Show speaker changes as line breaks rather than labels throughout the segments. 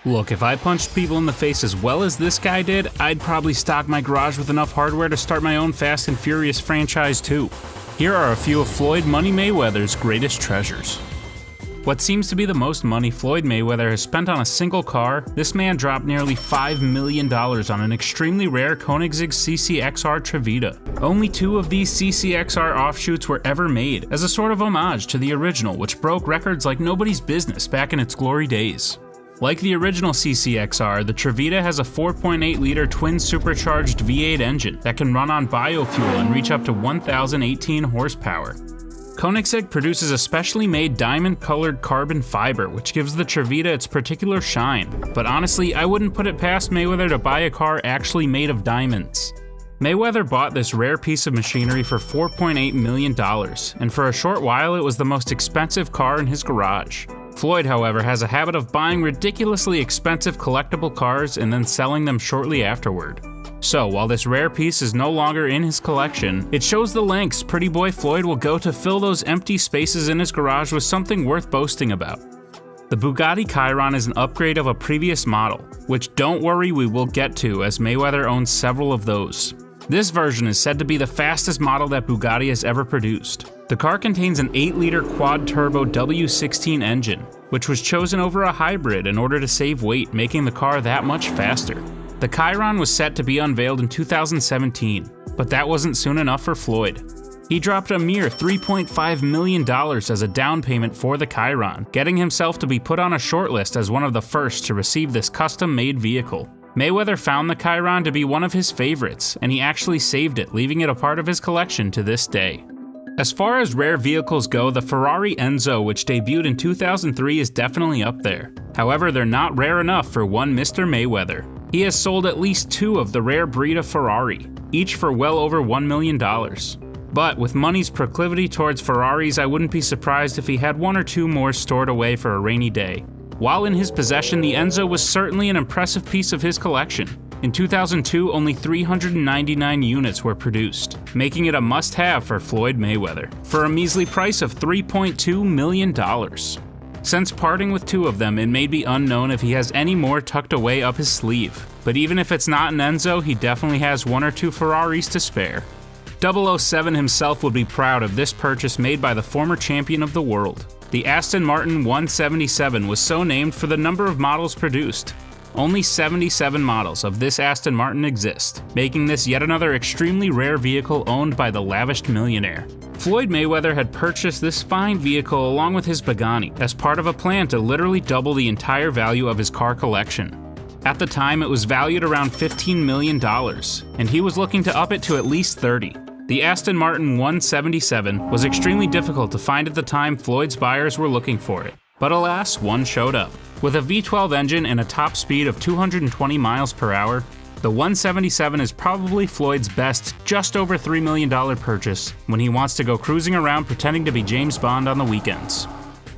Look, if I punched people in the face as well as this guy did, I'd probably stock my garage with enough hardware to start my own Fast and Furious franchise too. Here are a few of Floyd Money Mayweather's greatest treasures. What seems to be the most money Floyd Mayweather has spent on a single car, this man dropped nearly $5 million on an extremely rare Koenigsegg CCXR Trevita. Only 2 of these CCXR offshoots were ever made, as a sort of homage to the original, which broke records like nobody's business back in its glory days. Like the original CCXR, the Trevita has a 4.8-liter twin supercharged V8 engine that can run on biofuel and reach up to 1,018 horsepower. Koenigsegg produces a specially made diamond-colored carbon fiber, which gives the Trevita its particular shine, but honestly, I wouldn't put it past Mayweather to buy a car actually made of diamonds. Mayweather bought this rare piece of machinery for $4.8 million, and for a short while it was the most expensive car in his garage. Floyd, however, has a habit of buying ridiculously expensive collectible cars and then selling them shortly afterward. So, while this rare piece is no longer in his collection, it shows the lengths pretty boy Floyd will go to fill those empty spaces in his garage with something worth boasting about. The Bugatti Chiron is an upgrade of a previous model, which don't worry we will get to as Mayweather owns several of those. This version is said to be the fastest model that Bugatti has ever produced. The car contains an 8-liter quad-turbo W16 engine, which was chosen over a hybrid in order to save weight, making the car that much faster. The Chiron was set to be unveiled in 2017, but that wasn't soon enough for Floyd. He dropped a mere $3.5 million as a down payment for the Chiron, getting himself to be put on a shortlist as one of the first to receive this custom-made vehicle. Mayweather found the Chiron to be one of his favorites, and he actually saved it, leaving it a part of his collection to this day. As far as rare vehicles go, the Ferrari Enzo, which debuted in 2003, is definitely up there. However, they're not rare enough for one Mr. Mayweather. He has sold at least 2 of the rare breed of Ferrari, each for well over $1 million. But with money's proclivity towards Ferraris, I wouldn't be surprised if he had 1 or 2 more stored away for a rainy day. While in his possession, the Enzo was certainly an impressive piece of his collection. In 2002, only 399 units were produced, making it a must-have for Floyd Mayweather, for a measly price of $3.2 million. Since parting with 2 of them, it may be unknown if he has any more tucked away up his sleeve. But even if it's not an Enzo, he definitely has 1 or 2 Ferraris to spare. 007 himself would be proud of this purchase made by the former champion of the world. The Aston Martin 177 was so named for the number of models produced. Only 77 models of this Aston Martin exist, making this yet another extremely rare vehicle owned by the lavished millionaire. Floyd Mayweather had purchased this fine vehicle along with his Pagani as part of a plan to literally double the entire value of his car collection. At the time, it was valued around $15 million, and he was looking to up it to at least 30. The Aston Martin 177 was extremely difficult to find at the time Floyd's buyers were looking for it. But alas, one showed up. With a V12 engine and a top speed of 220 miles per hour, the 177 is probably Floyd's best, just over $3 million purchase when he wants to go cruising around pretending to be James Bond on the weekends.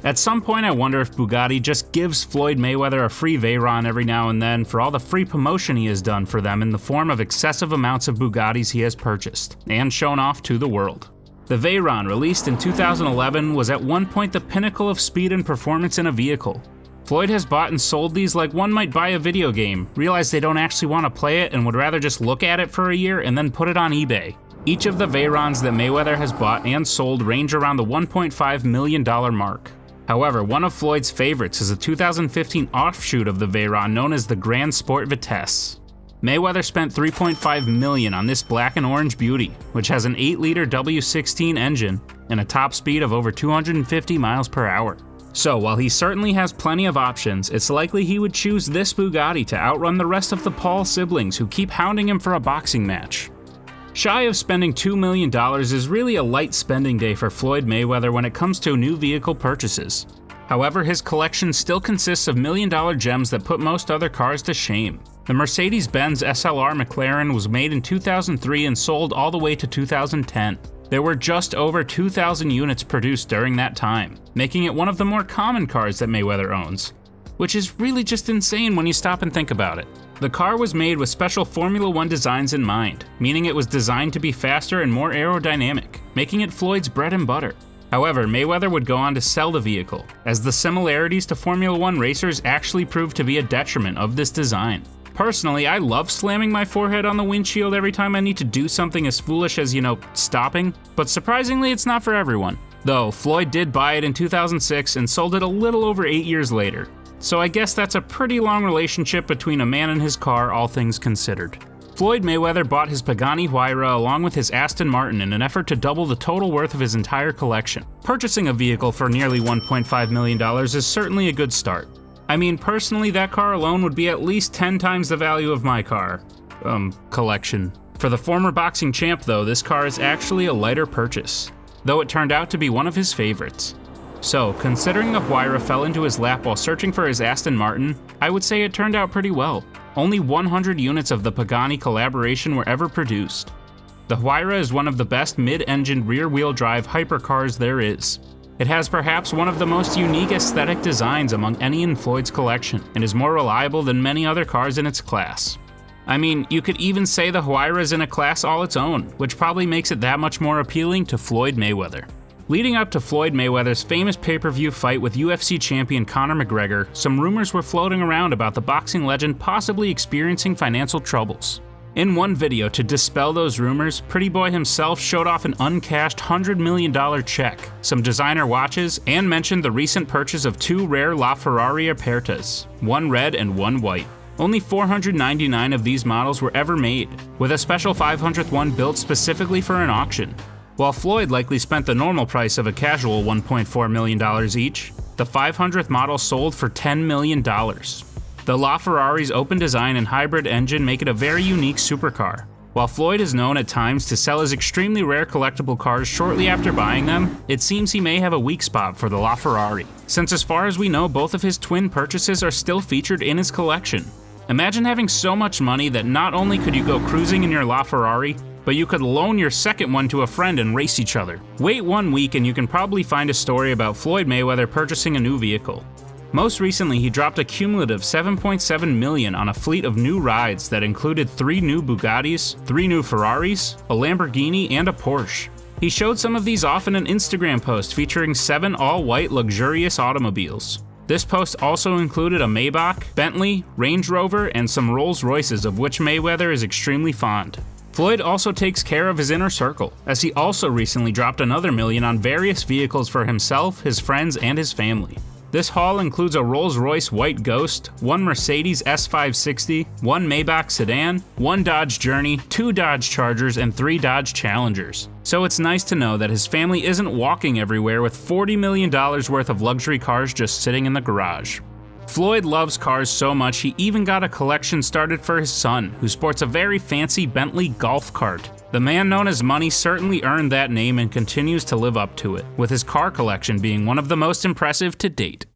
At some point, I wonder if Bugatti just gives Floyd Mayweather a free Veyron every now and then for all the free promotion he has done for them in the form of excessive amounts of Bugattis he has purchased and shown off to the world. The Veyron, released in 2011, was at one point the pinnacle of speed and performance in a vehicle. Floyd has bought and sold these like one might buy a video game, realize they don't actually want to play it and would rather just look at it for a year and then put it on eBay. Each of the Veyrons that Mayweather has bought and sold range around the $1.5 million mark. However, one of Floyd's favorites is a 2015 offshoot of the Veyron known as the Grand Sport Vitesse. Mayweather spent $3.5 million on this black and orange beauty, which has an 8-liter W16 engine and a top speed of over 250 miles per hour. So while he certainly has plenty of options, it's likely he would choose this Bugatti to outrun the rest of the Paul siblings who keep hounding him for a boxing match. Shy of spending $2 million is really a light spending day for Floyd Mayweather when it comes to new vehicle purchases. However, his collection still consists of million-dollar gems that put most other cars to shame. The Mercedes-Benz SLR McLaren was made in 2003 and sold all the way to 2010. There were just over 2,000 units produced during that time, making it one of the more common cars that Mayweather owns, which is really just insane when you stop and think about it. The car was made with special Formula One designs in mind, meaning it was designed to be faster and more aerodynamic, making it Floyd's bread and butter. However, Mayweather would go on to sell the vehicle, as the similarities to Formula 1 racers actually proved to be a detriment of this design. Personally, I love slamming my forehead on the windshield every time I need to do something as foolish as, stopping, but surprisingly it's not for everyone. Though, Floyd did buy it in 2006 and sold it a little over 8 years later. So I guess that's a pretty long relationship between a man and his car, all things considered. Floyd Mayweather bought his Pagani Huayra along with his Aston Martin in an effort to double the total worth of his entire collection. Purchasing a vehicle for nearly $1.5 million is certainly a good start. I mean, personally, that car alone would be at least 10 times the value of my car, collection. For the former boxing champ though, this car is actually a lighter purchase, though it turned out to be one of his favorites. So, considering the Huayra fell into his lap while searching for his Aston Martin, I would say it turned out pretty well. Only 100 units of the Pagani collaboration were ever produced. The Huayra is one of the best mid-engined rear-wheel drive hypercars there is. It has perhaps one of the most unique aesthetic designs among any in Floyd's collection, and is more reliable than many other cars in its class. I mean, you could even say the Huayra is in a class all its own, which probably makes it that much more appealing to Floyd Mayweather. Leading up to Floyd Mayweather's famous pay-per-view fight with UFC champion Conor McGregor, some rumors were floating around about the boxing legend possibly experiencing financial troubles. In one video to dispel those rumors, Pretty Boy himself showed off an uncashed $100 million check, some designer watches, and mentioned the recent purchase of 2 rare LaFerrari Apertas, one red and one white. Only 499 of these models were ever made, with a special 500th one built specifically for an auction. While Floyd likely spent the normal price of a casual $1.4 million each, the 500th model sold for $10 million. The LaFerrari's open design and hybrid engine make it a very unique supercar. While Floyd is known at times to sell his extremely rare collectible cars shortly after buying them, it seems he may have a weak spot for the LaFerrari, since as far as we know, both of his twin purchases are still featured in his collection. Imagine having so much money that not only could you go cruising in your LaFerrari, but you could loan your second one to a friend and race each other. Wait 1 week and you can probably find a story about Floyd Mayweather purchasing a new vehicle. Most recently, he dropped a cumulative $7.7 million on a fleet of new rides that included 3 new Bugattis, 3 new Ferraris, a Lamborghini, and a Porsche. He showed some of these off in an Instagram post featuring 7 all-white luxurious automobiles. This post also included a Maybach, Bentley, Range Rover, and some Rolls Royces of which Mayweather is extremely fond. Floyd also takes care of his inner circle, as he also recently dropped another $1 million on various vehicles for himself, his friends, and his family. This haul includes a Rolls-Royce White Ghost, 1 Mercedes S560, 1 Maybach sedan, 1 Dodge Journey, 2 Dodge Chargers, and 3 Dodge Challengers. So it's nice to know that his family isn't walking everywhere with $40 million worth of luxury cars just sitting in the garage. Floyd loves cars so much he even got a collection started for his son, who sports a very fancy Bentley golf cart. The man known as Money certainly earned that name and continues to live up to it, with his car collection being one of the most impressive to date.